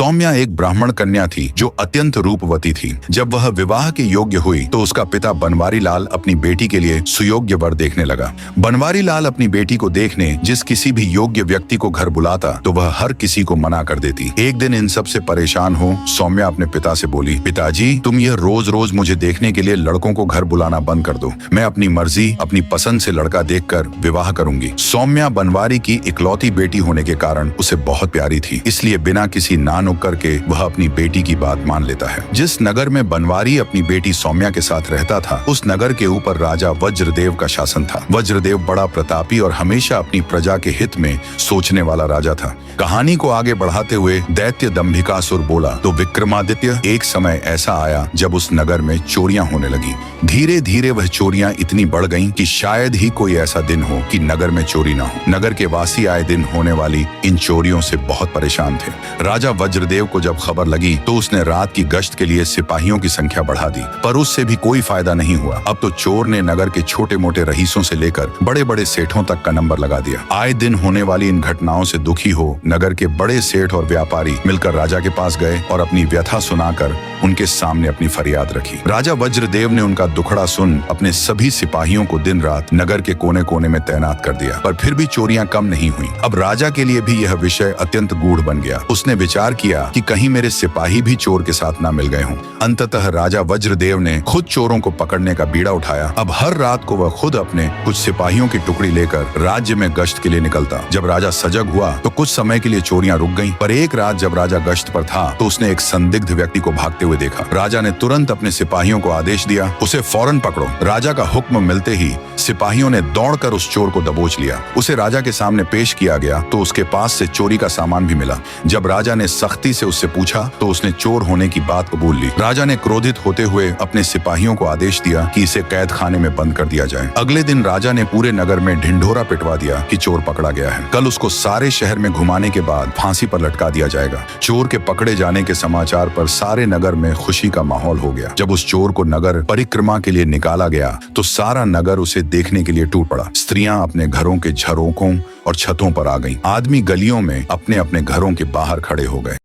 सौम्या एक ब्राह्मण कन्या थी जो अत्यंत रूपवती थी। जब वह विवाह के योग्य हुई तो उसका पिता बनवारी लाल अपनी बेटी के लिए सुयोग्य वर देखने लगा। बनवारी लाल अपनी बेटी को देखने जिस किसी भी योग्य व्यक्ति को घर बुलाता तो वह हर किसी को मना कर देती। एक दिन इन सब से परेशान हो सौम्या अपने पिता से बोली, पिताजी तुम यह रोज रोज मुझे देखने के लिए लड़कों को घर बुलाना बंद कर दो। मैं अपनी मर्जी अपनी पसंद से लड़का देखकर विवाह करूंगी। सौम्या बनवारी की इकलौती बेटी होने के कारण उसे बहुत प्यारी थी, इसलिए बिना किसी ना नुक करके वह अपनी बेटी की बात मान लेता है। जिस नगर में बनवारी अपनी बेटी सौम्या के साथ रहता था उस नगर के ऊपर राजा वज्रदेव का शासन था। वज्रदेव बड़ा प्रतापी और हमेशा अपनी प्रजा के हित में सोचने वाला राजा था। कहानी को आगे बढ़ाते हुए दैत्य दंभिकासुर बोला तो विक्रमादित्य एक समय ऐसा आया जब उस नगर में चोरियां होने लगी। धीरे धीरे वह चोरियां इतनी बढ़ गईं कि शायद ही कोई ऐसा दिन हो कि नगर में चोरी ना हो। नगर के वासी आए दिन होने वाली इन चोरियों से बहुत परेशान थे। राजा वज्रदेव को जब खबर लगी तो उसने रात की गश्त के लिए सिपाहियों की संख्या बढ़ा दी, पर उससे भी कोई फायदा नहीं हुआ। अब तो चोर ने नगर के छोटे मोटे रईसों से लेकर बड़े बड़े सेठों तक का नंबर लगा दिया। आए दिन होने वाली इन घटनाओं से दुखी हो नगर के बड़े सेठ और व्यापारी मिलकर राजा के पास गए और अपनी व्यथा सुनाकर उनके सामने अपनी फरियाद रखी। राजा वज्रदेव ने उनका दुखड़ा सुन अपने सभी सिपाहियों को दिन रात नगर के कोने कोने में तैनात कर दिया, पर फिर भी चोरियां कम नहीं हुई। अब राजा के लिए भी यह विषय अत्यंत गूढ़ बन गया। उसने विचार किया कि कहीं मेरे सिपाही भी चोर के साथ न मिल गए हों। अंततः राजा वज्रदेव ने खुद चोरों को पकड़ने का बीड़ा उठाया। अब हर रात को वह खुद अपने कुछ सिपाहियों की टुकड़ी लेकर राज्य में गश्त के लिए निकलता। जब राजा सजग हुआ तो कुछ समय के लिए चोरियां रुक गईं, पर एक रात जब राजा गश्त पर था तो उसने एक संदिग्ध व्यक्ति को भागते हुए देखा। राजा ने तुरंत अपने सिपाहियों को आदेश दिया, उसे फौरन पकड़ो। राजा का हुक्म मिलते ही सिपाहियों ने दौड़कर उस चोर को दबोच लिया। उसे राजा के सामने पेश किया गया तो उसके पास से चोरी का सामान भी मिला। जब राजा ने सख्ती से उससे पूछा तो उसने चोर होने की बात कबूल ली। राजा ने क्रोधित होते हुए अपने सिपाहियों को आदेश दिया कि इसे कैद खाने में बंद कर दिया जाए। अगले दिन राजा ने पूरे नगर में ढिंढोरा पिटवा दिया कि चोर पकड़ा गया है। कल उसको सारे शहर में घुमाने के बाद फांसी पर लटका दिया जाएगा। चोर के पकड़े जाने के समाचार पर सारे नगर में खुशी का माहौल हो गया। जब उस चोर को नगर परिक्रमा के लिए निकाला गया तो सारा नगर उसे देखने के लिए टूट पड़ा। स्त्रियां अपने घरों के झरोकों और छतों पर आ गईं। आदमी गलियों में अपने अपने घरों के बाहर खड़े हो गए।